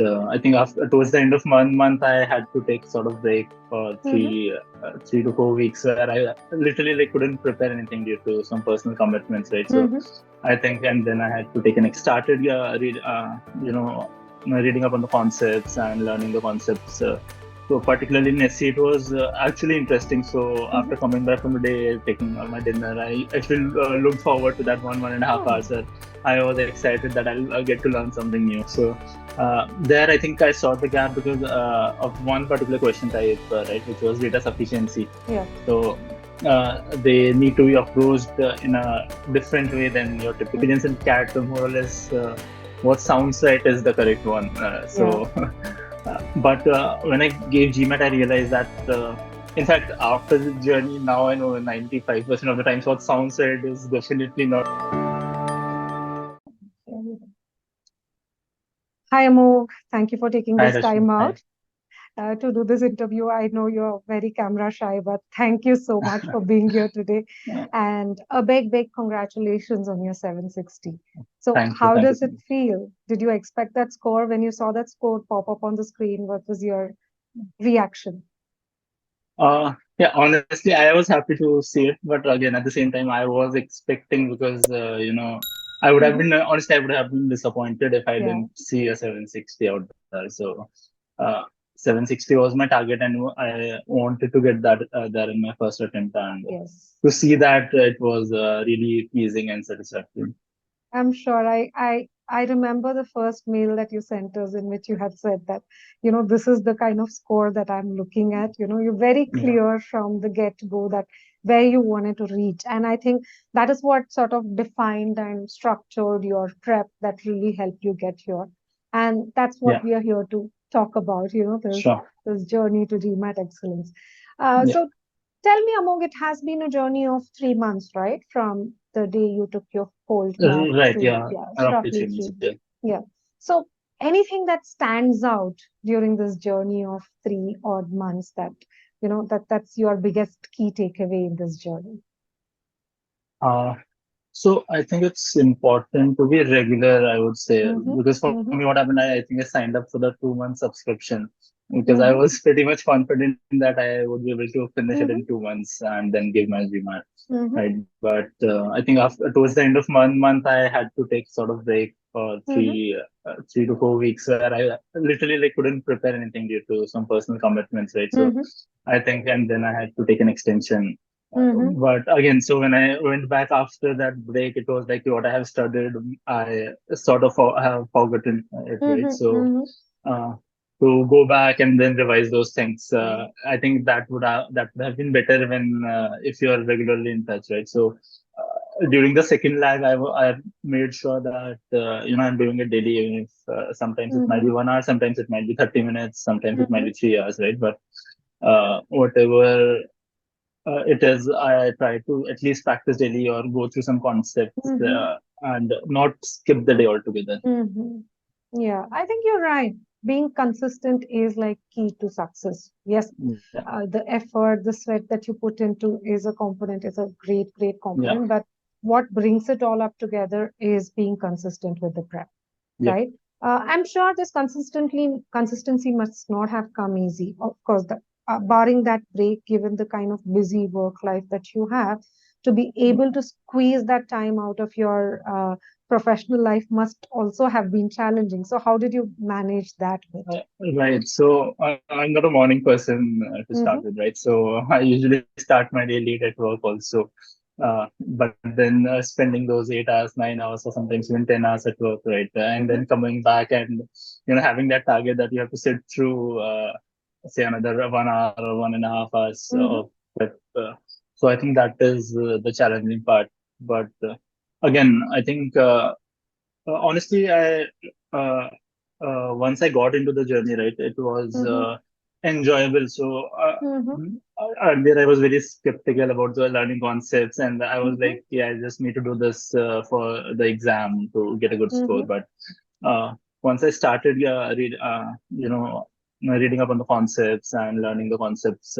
I think after towards the end of month I had to take sort of break for Mm-hmm. 3 to 4 weeks where I literally couldn't prepare anything due to some personal commitments, right? So Mm-hmm. I think, and then I had to take started reading up on the concepts and learning the concepts. So particularly in SC, it was actually interesting. So Mm-hmm. after coming back from the day, taking my dinner, I actually looked forward to that 1.5 hours. Where I was excited that I'll get to learn something new. So there, I think I saw the gap because of one particular question type, right, which was data sufficiency. Yeah. So they need to be approached in a different way than your typical Mm-hmm. pigeons and cat. More or less, what sounds right is the correct one. Yeah. But when I gave GMAT, I realized that. In fact, after the journey, now I know 95% of the times what sounds right is definitely not. Hi, Amogh. Thank you for taking Hi, this Rashmi. time Hi. out to do this interview. I know you're very camera shy, but thank you so much for being here today. And a big, big congratulations on your 760. So, Thank you. how Thank you does so it much. feel? Did you expect that score when you saw that score pop up on the screen? What was your reaction? Yeah, honestly, I was happy to see it, but again, at the same time, I was expecting because I would have Mm-hmm. been honestly, I would have been disappointed if I Yeah. didn't see a 760 out there. So, 760 was my target, and I wanted to get that there in my first attempt, and Yes. to see that it was really pleasing and satisfactory. I'm sure I remember the first mail that you sent us in which you had said that, this is the kind of score that I'm looking at. You're very Yeah, clear from the get-go that where you wanted to reach. And I think that is what sort of defined and structured your prep that really helped you get here. And that's what yeah, we are here to talk about, sure. this journey to GMAT excellence. Yeah, So tell me, Among, it has been a journey of 3 months, right? From the day you took your cold mock right. to, Yeah, yeah, it's roughly roughly 3 months. three. Yeah. Yeah. So anything that stands out during this journey of 3 odd months that, that's your biggest key takeaway in this journey? Uh, So I think it's important to be regular, I would say, Mm-hmm. because for Mm-hmm. me, what happened, I think I signed up for the 2 month subscription because I Mm-hmm. was pretty much confident that I would be able to finish it Mm-hmm. in 2 months and then give my GMAT, Mm-hmm. right? But I think after towards the end of month, I had to take sort of break for Mm-hmm. 3 to 4 weeks where I literally couldn't prepare anything due to some personal commitments, right? So Mm-hmm. I think, and then I had to take an extension, Mm-hmm. but again, so when I went back after that break, it was like what I have studied, I sort of have forgotten it, right? Mm-hmm. So Mm-hmm. uh, to go back and then revise those things, Yeah. I think that would have been better when if you are regularly in touch, right? So during the second lag, I made sure that I'm doing it daily, even if sometimes it might Mm-hmm. be 1 hour, sometimes it might be 30 minutes, sometimes it might Mm-hmm. be 3 hours, right? But whatever it is, I try to at least practice daily or go through some concepts Mm-hmm. and not skip the day altogether. Mm-hmm. Yeah, I think you're right. Being consistent is like key to success. Yes, Yeah, the effort, the sweat that you put into is a component, is a great, great yeah, component. But what brings it all up together is being consistent with the prep, yeah, right? I'm sure this consistency must not have come easy. Of course, barring that break, given the kind of busy work life that you have, to be able to squeeze that time out of your professional life must also have been challenging. So, how did you manage that bit? right. So I'm not a morning person to start Mm-hmm. with, right? So I usually start my day late at work also. But then spending those 8 hours, 9 hours, or sometimes even 10 hours at work, right? And Mm-hmm. then coming back and having that target that you have to sit through, say another 1 hour or 1.5 hours Mm-hmm. of prep. So I think that is the challenging part. But again, I think honestly, I uh, once I got into the journey, right, it was Mm-hmm. enjoyable. So Mm-hmm. earlier I was very skeptical about the learning concepts, and I was Mm-hmm. like, yeah, I just need to do this for the exam to get a good score. Mm-hmm. But uh, once I started reading up on the concepts and learning the concepts.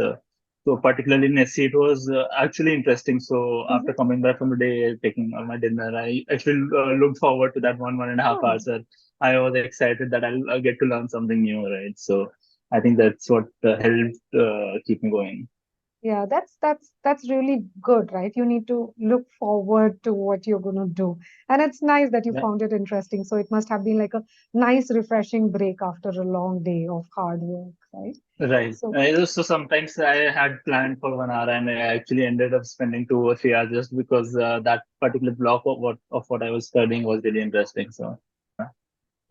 So particularly in SC, it was actually interesting. So Mm-hmm. after coming back from the day, taking my dinner, I actually looked forward to that 1.5 hours. I was excited that I'll get to learn something new, right? So I think that's what helped keep me going. Yeah, that's really good, right? You need to look forward to what you're going to do. And it's nice that you Yeah. found it interesting. So it must have been like a nice, refreshing break after a long day of hard work, right? Right. So, So sometimes I had planned for 1 hour and I actually ended up spending 2 or 3 hours just because that particular block of what I was studying was really interesting. So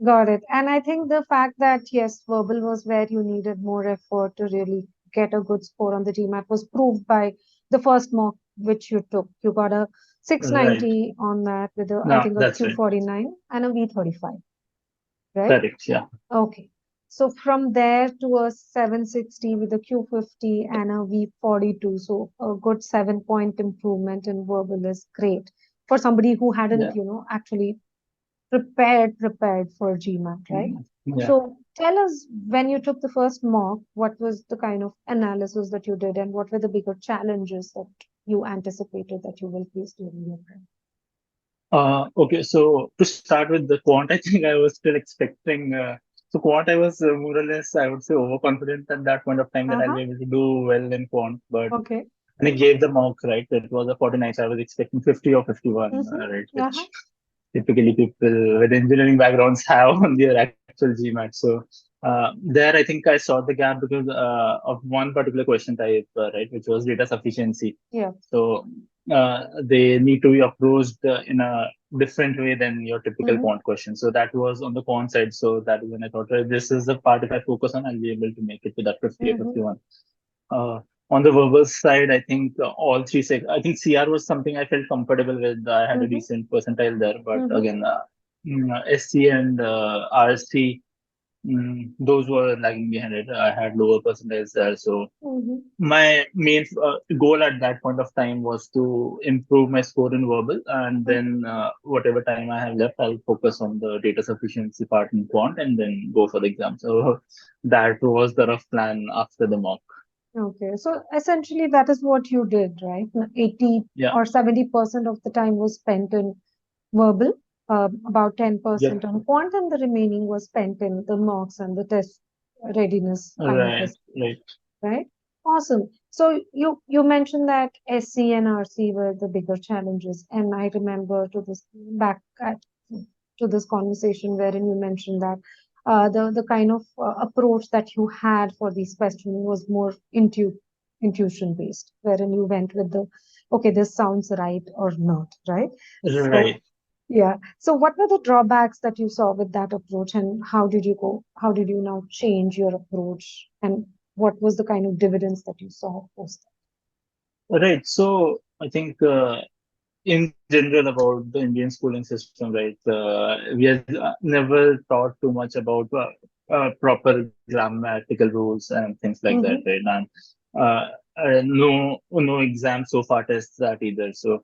got it. And I think the fact that, yes, verbal was where you needed more effort to really get a good score on the GMAT was proved by the first mock which you took. You got a right. 690 on that with a, I No, think, a that's right. Q49 and a V35, right? Correct. Yeah. Okay. So from there to a 760 with a Q50 and a V42. So a good 7 point improvement in verbal is great for somebody who hadn't, Yeah. actually prepared for GMAT, right? Yeah. So tell us when you took the first mock, what was the kind of analysis that you did and what were the bigger challenges that you anticipated that you will face during your prep? Okay, so to start with the quant, I think I was still expecting. So quant, I was more or less, I would say, overconfident at that point of time that I'll Uh-huh. be able to do well in quant. But Okay. when I gave the mock, right, it was a 49, so I was expecting 50 or 51, right, Mm-hmm. Uh-huh. which typically people with engineering backgrounds have on their actual GMAT. So there, I think I saw the gap because of one particular question type, right, which was data sufficiency. Yeah. So they need to be approached in a different way than your typical Mm-hmm. quant question. So that was on the quant side. So that is when I thought, right, this is the part if I focus on, I'll be able to make it to that 50 or Mm-hmm. 51. Uh, on the verbal side, I think all three I think CR was something I felt comfortable with. I had a Mm-hmm. decent percentile there, but Mm-hmm. again, SC and RST, those were lagging behind it. I had lower percentiles there. So Mm-hmm. my main goal at that point of time was to improve my score in verbal, and then whatever time I have left, I'll focus on the data sufficiency part in quant, and then go for the exam. So that was the rough plan after the mock. Okay, so essentially that is what you did, right? 80 Yeah. or 70% of the time was spent in verbal, about Yep. 10% on quant, and the remaining was spent in the mocks and the test readiness kind of Right. Right. right? Awesome. So you mentioned that SC and RC were the bigger challenges, and I remember to this conversation wherein you mentioned that the kind of approach that you had for these questions was more intuition based, wherein you went with the okay, this sounds right or not, right? So Right. yeah. So what were the drawbacks that you saw with that approach and how did you go? How did you now change your approach? And what was the kind of dividends that you saw post Right. So I think in general about the Indian schooling system, right? We are never taught too much about proper grammatical rules and things like that? that, Mm-hmm. right? And no exam so far tests that either. So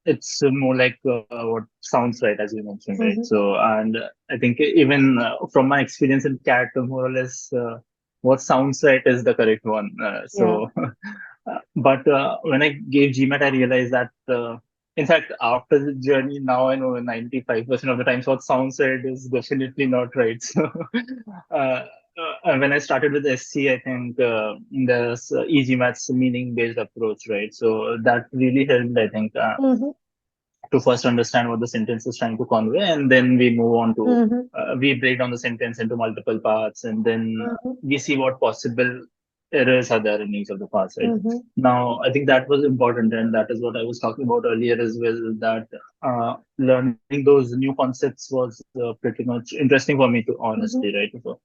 it's more like what sounds right, as you mentioned, right? Mm-hmm. So and I think even from my experience in CAT, more or less what sounds right is the correct one. Yeah. So. But when I gave GMAT, I realized that, in fact, after the journey, now I know 95% of the times what sounds right is definitely not right. So, when I started with SC, I think there's e-GMAT's meaning-based approach, right? So that really helped, I think, Mm-hmm. to first understand what the sentence is trying to convey, and then we move on to Mm-hmm. we break down the sentence into multiple parts, and then Mm-hmm. we see what possible errors are there in each of the parts, right? Mm-hmm. Now, I think that was important, and that is what I was talking about earlier as well. That learning those new concepts was pretty much interesting for me, to Mm-hmm. honestly, right? So,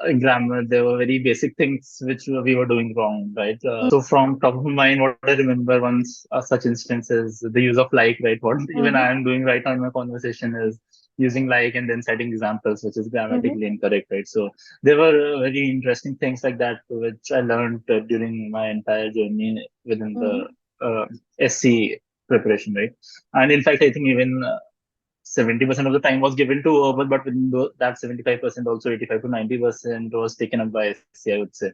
in grammar, there were very basic things which we were doing wrong, right? So from top of mind, what I remember once such instances, the use of like, right? What even Mm-hmm. I am doing right now in my conversation is using like and then setting examples, which is Mm-hmm. grammatically incorrect, right? So there were very interesting things like that, which I learned during my entire journey within the Mm-hmm. SC preparation, right? And in fact, I think even 70% of the time was given to verbal, but within that 75%, also 85 to 90% was taken up by SC, I would say.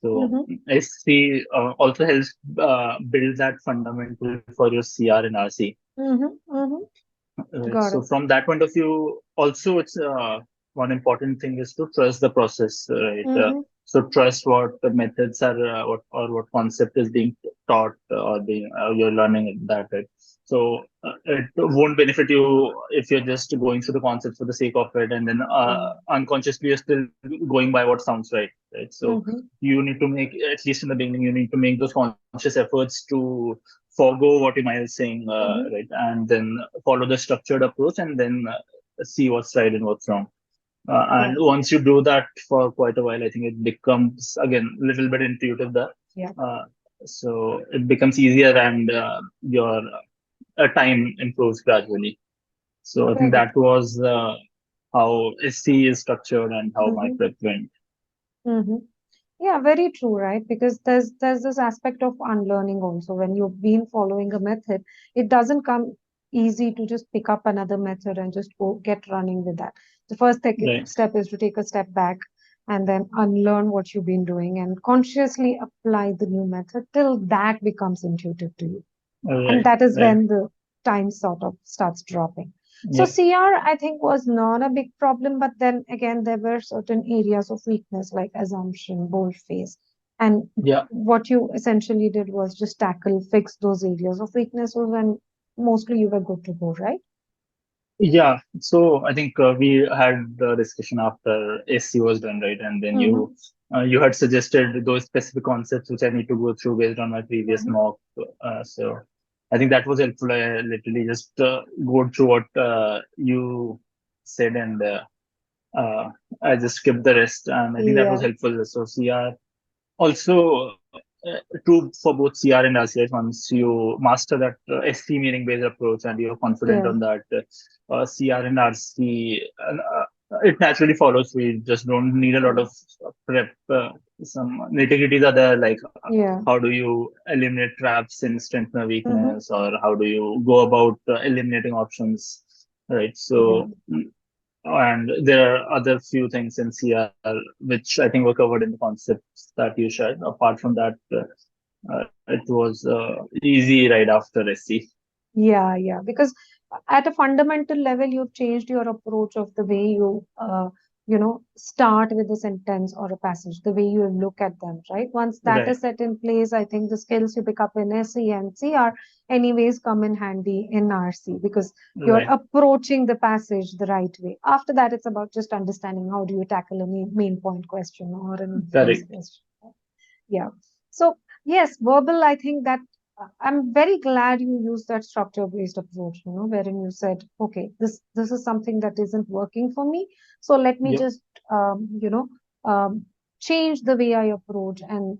So Mm-hmm. SC also helps build that fundamental for your CR and RC. Mm-hmm. Mm-hmm. Right. Got So it. from that point of view, also it's one important thing is to trust the process, right? Mm-hmm. So trust what the methods are, what concept is being taught, or being you're learning that, right? So it won't benefit you if you're just going through the concepts for the sake of it, and then Yeah. unconsciously you're still going by what sounds right, right? So Mm-hmm. you need to make, at least in the beginning, you need to make those conscious efforts to forego what your mind is saying, Mm-hmm. right, and then follow the structured approach, and then see what's right and what's wrong. And Right. once you do that for quite a while, I think it becomes again a little bit intuitive there. Yeah. Uh, so it becomes easier, and your time improves gradually. So I think Correct. that was how SC is structured and how my Mm-hmm. prep went. Mm-hmm. Yeah, very true, right? Because there's this aspect of unlearning also. When you've been following a method, it doesn't come easy to just pick up another method and just go get running with that. The first Right, step is to take a step back and then unlearn what you've been doing and consciously apply the new method till that becomes intuitive to you. And right, that is right. when the time sort of starts dropping. So Yeah, CR, I think, was not a big problem, but then again, there were certain areas of weakness like assumption, boldface. And yeah. what you essentially did was just fix those areas of weaknesses, and mostly you were good to go, right? Yeah, so I think we had the discussion after SC was done, right? And then Mm-hmm. you had suggested those specific concepts which I need to go through based on my previous Mm-hmm. mock. So I think that was helpful. I literally just go through what you said, and uh, I just skipped the rest, and I think that was Yeah. helpful. So CR also true for both CR and RCS. Once you master that SC meaning based approach and you're confident Yeah. on that, CR and RC, it naturally follows. We just don't need a lot Yeah. of prep. Some nitty-gritties are there, like Yeah. how do you eliminate traps in strength and Mm-hmm. weakness, or how do you go about eliminating options, right? Yeah. So, and there are other few things in CR which I think were covered in the concepts that you shared. Apart from that, it was easy right after SC. Yeah, yeah. Because at a fundamental level, you've changed your approach of the way start with a sentence or a passage, the way you look at them, right? Once that Right, is set in place, I think the skills you pick up in SE and CR anyways come in handy in RC because you're right, approaching the passage the right way. After that, it's about just understanding how do you tackle a main point question or an inference correct. question. Yeah. So, yes, verbal, I think that I'm very glad you used that structure-based approach, wherein you said, okay, this is something that isn't working for me. So let me Yep, just, um, change the way I approach and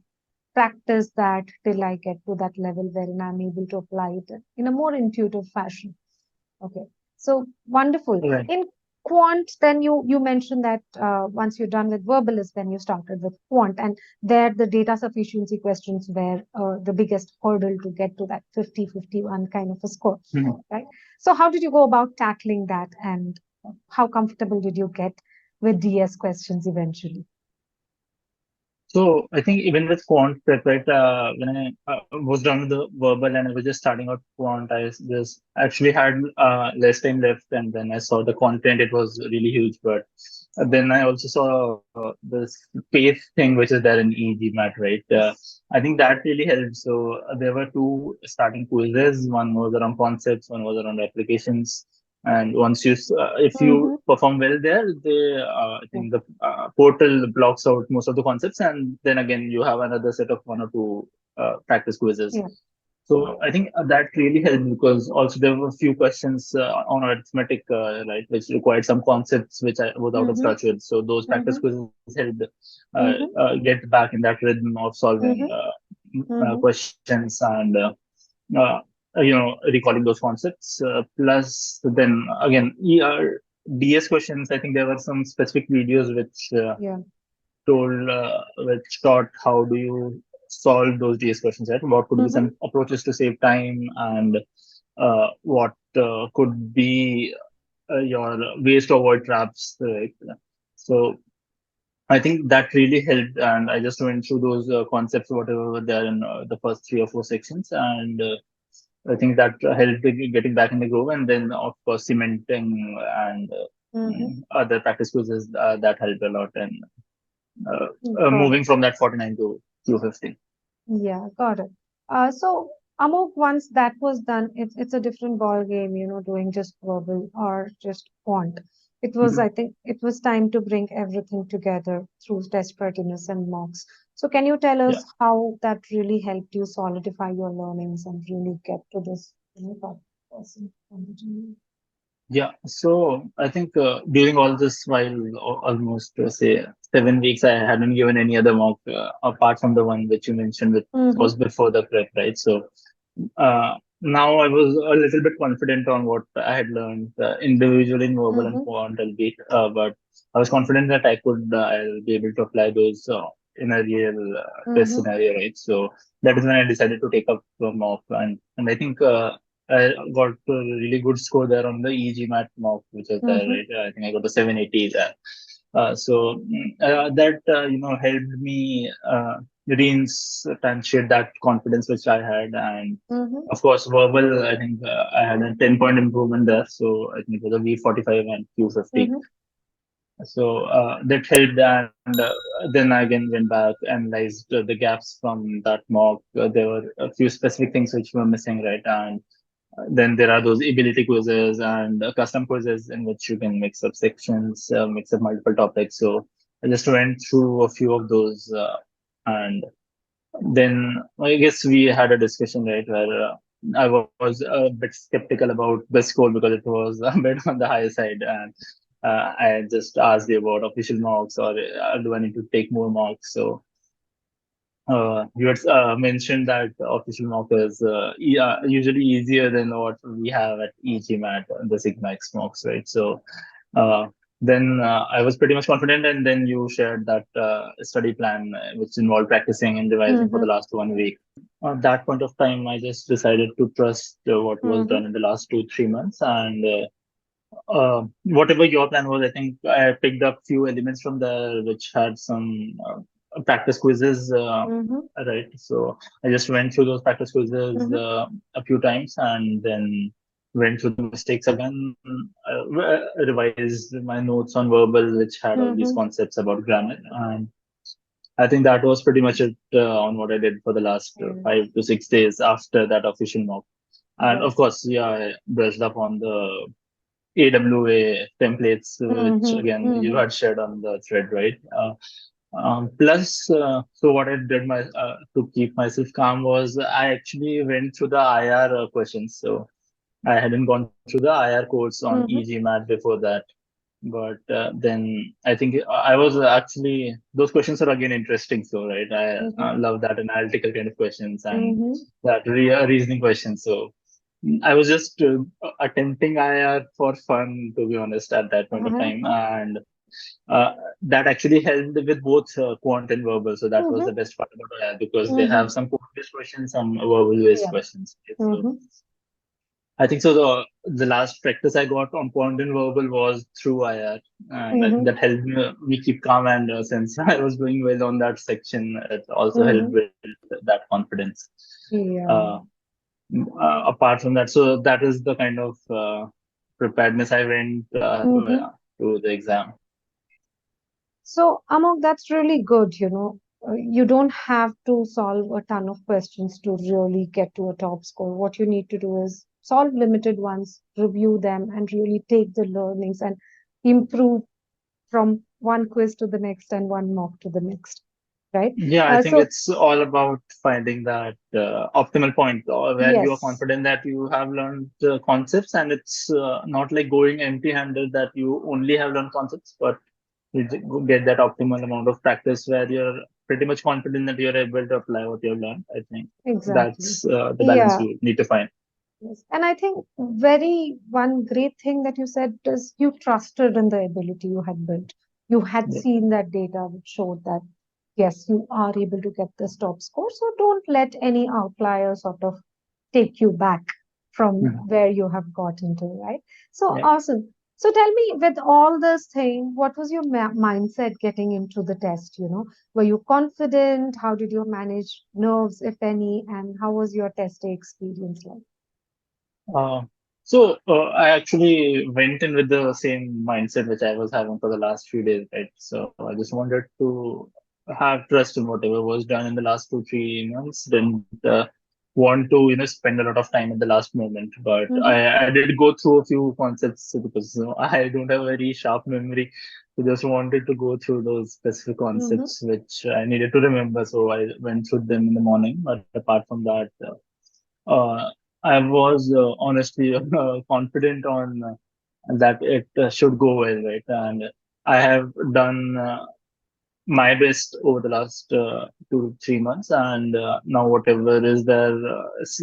practice that till I get to that level wherein I'm able to apply it in a more intuitive fashion. Okay. So wonderful. right. In quant, then you mentioned that once you're done with verbal is when you started with quant, and there the data sufficiency questions were the biggest hurdle to get to that 50-51 kind of a score, Mhm. right? So how did you go about tackling that, and how comfortable did you get with DS questions eventually? So I think even with quant prep, right, when I was done with the verbal and I was just starting out quant, I just actually had less time left, and then I saw the content. It was really huge, but then I also saw this pace thing which is there in e-GMAT, right? I think that really helped. So there were two starting quizzes. One was around concepts, one was around applications. And once if you Mm-hmm. perform well there, I Yeah. think the portal blocks out most of the concepts, and then again you have another set of one or two practice quizzes. Yeah. So I think that really helped because also there were a few questions on arithmetic, right, which required some concepts which I was out of Mm-hmm. touch with. So those practice Mm-hmm. quizzes helped Mm-hmm. get back in that rhythm of solving Mm-hmm. Mm-hmm. questions, and uh, recalling those concepts. Plus, then again, DS questions. I think there were some specific videos Yeah. which taught how do you solve those DS questions, right? What could be Mm-hmm. some approaches to save time, and what could be your ways to avoid traps, right? So I think that really helped, and I just went through those concepts, whatever were there in the first three or four sections, and I think that helped in getting back in the groove, and then of course cementing and Mm-hmm. other practice quizzes that helped a lot in Got it. moving from that 49 to Q50. Yeah, got it. So Amok, once that was done, it's a different ball game, doing just verbal or just quant. I think, it was time to bring everything together through test readiness and mocks. So can you tell Yeah. us how that really helped you solidify your learnings and really get to this, top person on the journey? Yeah, so I think during all this while almost say 7 weeks, I hadn't given any other mock apart from the one which you mentioned, which Mm-hmm. was before the prep, right? So now I was a little bit confident on what I had learned individually in verbal and Mm-hmm. quant, albeit, but I was confident that I could I'll be able to apply those in a real test Mm-hmm. scenario, right? So that is when I decided to take up the mock, and I think. I got a really good score there on the e-GMAT mock, which was there, Mm-hmm. right? I think I got a 780 there. That helped me reinstantiate that confidence which I had, and Mm-hmm. of course, verbal. I think I had a 10-point improvement there, so I think it was a V45 and Q50. Mm-hmm. So that helped, and then I again went back, analyzed the gaps from that mock. There were a few specific things which were missing, right? And then there are those ability quizzes and custom quizzes in which you can mix up sections, mix up multiple topics. So I just went through a few of those, and then I guess we had a discussion, right, where I was a bit skeptical about the score because it was a bit on the higher side, and I just asked you about official marks or do I need to take more marks? So you had mentioned that official mock is usually easier than what we have at e-GMAT, the Sigma X mocks, right? So uh, then I was pretty much confident, and then you shared that study plan, which involved practicing and revising for Mm-hmm. the last 1 week. At that point of time, I just decided to trust what was Mm-hmm. done in the last 2, 3 months, and whatever your plan was, I think I picked up few elements from there which had some practice quizzes, Mm-hmm. right? So I just went through those practice quizzes Mm-hmm. a few times and then went through the mistakes again, revised my notes on verbal, which had all these Mm-hmm. concepts about grammar. And I think that was pretty much it on what I did for the last Yeah. 5 to 6 days after that official mock. And Right. of course, yeah, I brushed up on the AWA templates, which Mm-hmm. again you Mm-hmm. had shared on the thread, right? Plus, so what I did to keep myself calm was I actually went through the IR questions. So I hadn't gone through the IR course on Mm-hmm. e-GMAT before that, but then I think I was actually those questions are again interesting. So right, I Mm-hmm. love that analytical kind of questions and Mm-hmm. that reasoning questions. So I was just attempting IR for fun, to be honest, at that point of Uh-huh. time, and that actually helped with both quant and verbal. So that was Mm-hmm. the best part about IR because they have Mm-hmm. some quant-based questions, some verbal-based Yeah. questions. Okay, so Mm-hmm. I think so. The last practice I got on quant and verbal was through IR, and I think Mm-hmm. that helped me keep calm. And since I was doing well on that section, it also helped Mm-hmm. build that confidence. Yeah. Uh, Apart from that, so that is the kind of preparedness I went Mm-hmm. to the exam. So, Amok, that's really good, You don't have to solve a ton of questions to really get to a top score. What you need to do is solve limited ones, review them, and really take the learnings and improve from one quiz to the next and one mock to the next, right? Yeah, I think So, it's all about finding that optimal point where you are yes, confident that you have learned concepts, and it's not like going empty-handed that you only have learned concepts, but get that optimal amount of practice where you're pretty much confident that you're able to apply what you've learned. I think exactly. that's the balance Yeah. you need to find. Yes. And I think very one great thing that you said is you trusted in the ability you had built. You had Yeah. seen that data which showed that, yes, you are able to get this top score. So don't let any outlier sort of take you back from Mhm. where you have gotten to, right? So Yeah. awesome. So tell me, with all this thing, what was your mindset getting into the test? Were you confident? How did you manage nerves, if any? And how was your test day experience like? I actually went in with the same mindset which I was having for the last few days, right? So I just wanted to have trust in whatever was done in the last 2, 3 months. Didn't want to, spend a lot of time at the last moment. But Mm-hmm. I did go through a few concepts because I don't have a very sharp memory. So just wanted to go through those specific Mm-hmm. concepts which I needed to remember. So I went through them in the morning. But apart from that, uh, I was honestly confident on that it should go well, right? And I have done my best over the last 2 to 3 months, and now whatever is there,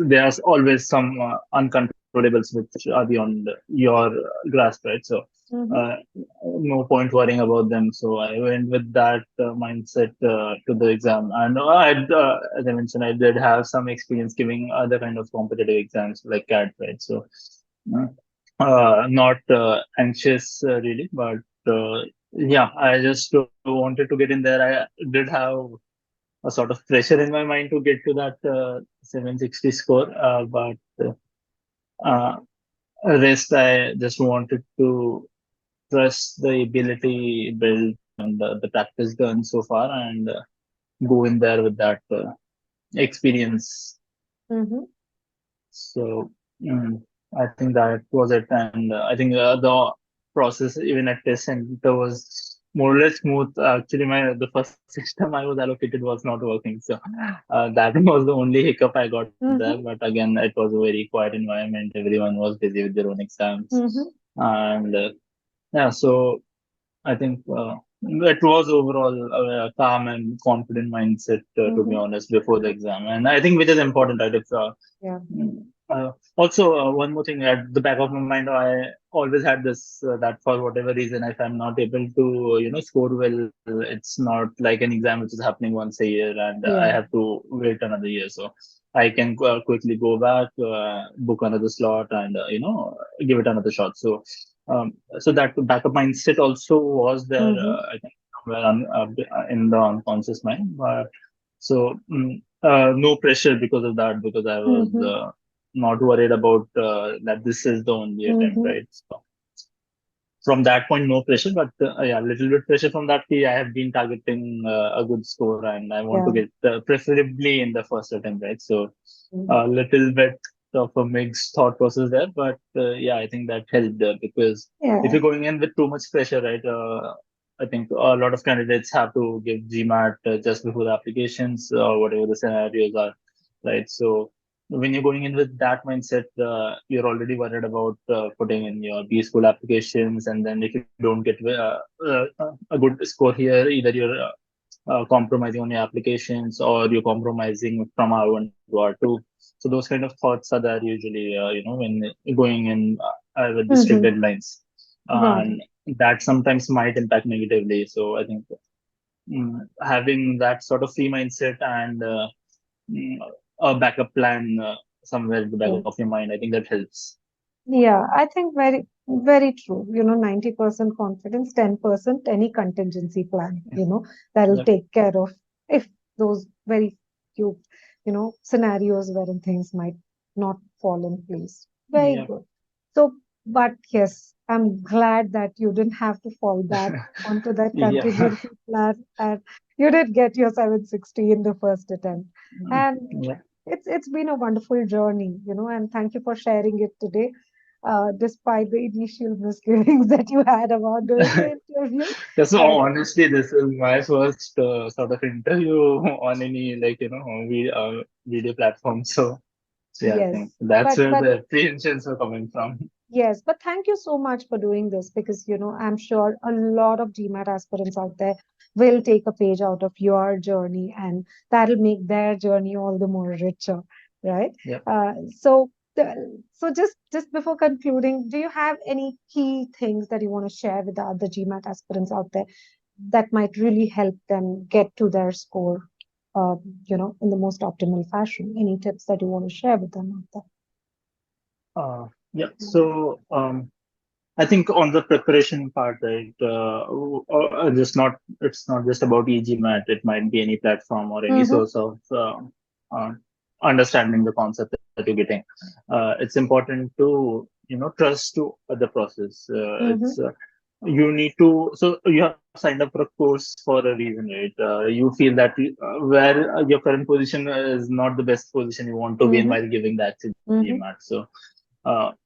there's always some uncontrollables which are beyond your grasp, right? So Mm-hmm. uh, no point worrying about them. So I went with that mindset to the exam, and as I mentioned, I did have some experience giving other kind of competitive exams like CAT, right? So uh, not anxious really, but yeah, I just wanted to get in there. I did have a sort of pressure in my mind to get to that 760 score, but uh, rest I just wanted to trust the ability built and the practice done so far, and go in there with that experience. Mm-hmm. So mm, I think that was it, and I think the process even at test center was more or less smooth. Actually, my the first system I was allocated was not working, so that was the only hiccup I got there. Mm-hmm. But again, it was a very quiet environment. Everyone was busy with their own exams, Mm-hmm. and yeah, so I think it was overall a calm and confident mindset, to be Mm-hmm. honest, before the exam, and I think which is important, right? It's Yeah. also, one more thing at the back of my mind, I always had this that for whatever reason, if I'm not able to, score well, it's not like an exam which is happening once a year, and I Yeah. have to wait another year. So I can quickly go back, book another slot, and give it another shot. So that backup mindset also was there, Mm-hmm. I think, somewhere in the unconscious mind. But so no pressure because of that, because I was. Mm-hmm. Not worried about that this is the only attempt, Mm-hmm. right? So from that point, no pressure, but yeah, a little bit pressure from that key. I have been targeting a good score, and I want to Yeah. get preferably in the first attempt, right? So Mm. a little bit of a mixed thought process there, but yeah, I think that helped because if Yeah. you're going in with too much pressure, right? I think a lot of candidates have to give GMAT just before the applications or whatever the scenarios are, right? So when you're going in with that mindset, you're already worried about putting in your B school applications, and then if you don't get a good score here, either you're compromising on your applications or you're compromising from R1 to R2. So those kind of thoughts are there usually, when going in with the strict Mm-hmm. deadlines, Got it. and that sometimes might impact negatively. So I think having that sort of free mindset and mm, a backup plan somewhere in the back Yeah. of your mind, I think that helps. Yeah, I think very, very true. 90% confidence, 10% any contingency plan, that'll Yep. take care of if those very few, scenarios wherein things might not fall in place. Very Yep. good. So, but yes, I'm glad that you didn't have to fall back onto that Yeah. contingency plan and you did get your 760 in the first attempt. And Yeah. it's been a wonderful journey, and thank you for sharing it today, despite the initial misgivings that you had about doing the interview. Yeah, so And honestly, this is my first sort of interview on any video platform. So yeah, I think yes, that's where but the apprehensions were coming from. yes, but thank you so much for doing this because, I'm sure a lot of GMAT aspirants out there will take a page out of your journey and that'll make their journey all the more richer, right? Yep. So, so just before concluding, do you have any key things that you want to share with the other GMAT aspirants out there that might really help them get to their score, uh, in the most optimal fashion? Any tips that you want to share with them out Yeah. there? I think on the preparation part, right, just not it's not just about e-GMAT. It might be any platform or any Mm-hmm. source of uh, understanding the concept that you're getting. It's important to trust to the process. Mm-hmm. It's you need to. So you have signed up for a course for a reason, right? You feel that where your current position is not the best position you want to be in Mm-hmm. while giving that to Mm-hmm. GMAT. So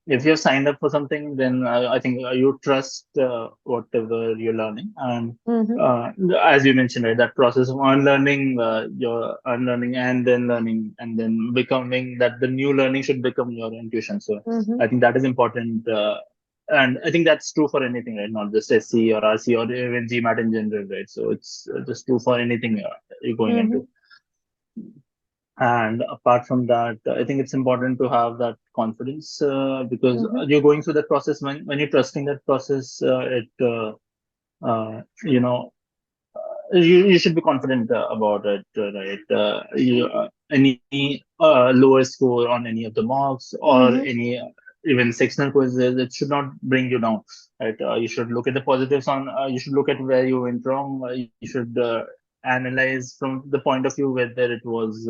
if you've signed up for something, then I think you trust whatever you're learning. And Mm-hmm. uh, as you mentioned, right, that process of unlearning, your unlearning and then learning and then becoming that the new learning should become your intuition. So Mm-hmm. I think that is important. And I think that's true for anything, right? Not just SC or RC or even GMAT in general, right? So it's just true for anything you're going Mm-hmm. into. And apart from that, I think it's important to have that confidence because Mm-hmm. you're going through that process. When you're trusting that process, you know, you should be confident about it, right? Any lower score on any of the mocks or Mm-hmm. any even sectional quizzes, it should not bring you down, right? You should look at the positives you should look at where you went wrong. You should analyze from the point of view whether it was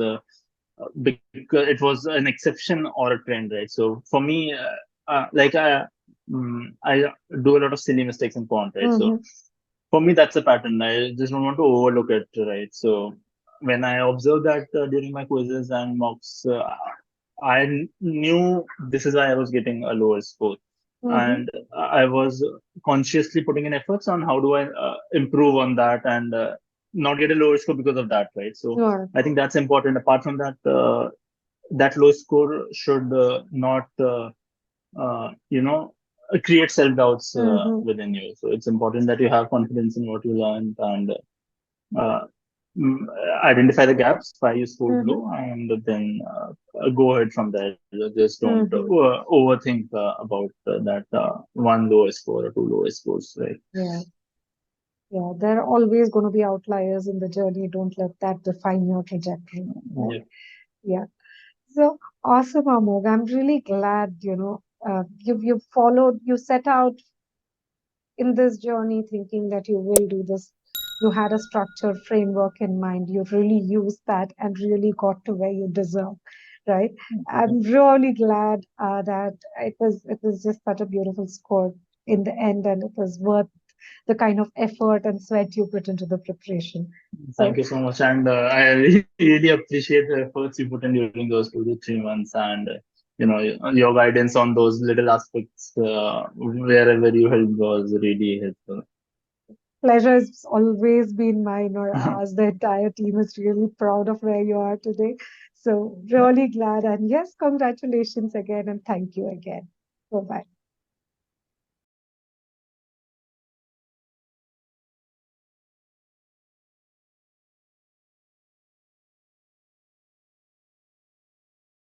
an exception or a trend, right? So for me, I do a lot of silly mistakes in quant, right? So Mm-hmm. for me, that's a pattern. I just don't want to overlook it, right? So when I observed that during my quizzes and mocks, knew this is why I was getting a lower score, Mm-hmm. and I was consciously putting in efforts on how do I improve on that and not get a lower score because of that, right? So Sure. I think that's important. Apart from that, that low score should not create self doubts Mm-hmm. within you. So it's important that you have confidence in what you learned and uh, mm, identify the gaps why you scored Mm-hmm. low, and then go ahead from there. Just don't Mm-hmm. overthink about that one lower score or two lower scores, right? Yeah. Yeah. There are always going to be outliers in the journey. Don't let that define your trajectory. Right? Yeah. Yeah. So awesome, Amog. I'm really glad, you've followed, you set out in this journey thinking that you will do this. You had a structured framework in mind. You really used that and really got to where you deserve, right? I'm really glad that it was just such a beautiful score in the end, and it was worth the kind of effort and sweat you put into the preparation. Thank So you so much, and I really appreciate the efforts you put in during those 2 to 3 months, and your guidance on those little aspects wherever you helped was really helpful. pleasure has always been mine or ours. The entire team is really proud of where you are today. So, really glad. And yes, congratulations again and thank you again. Bye bye.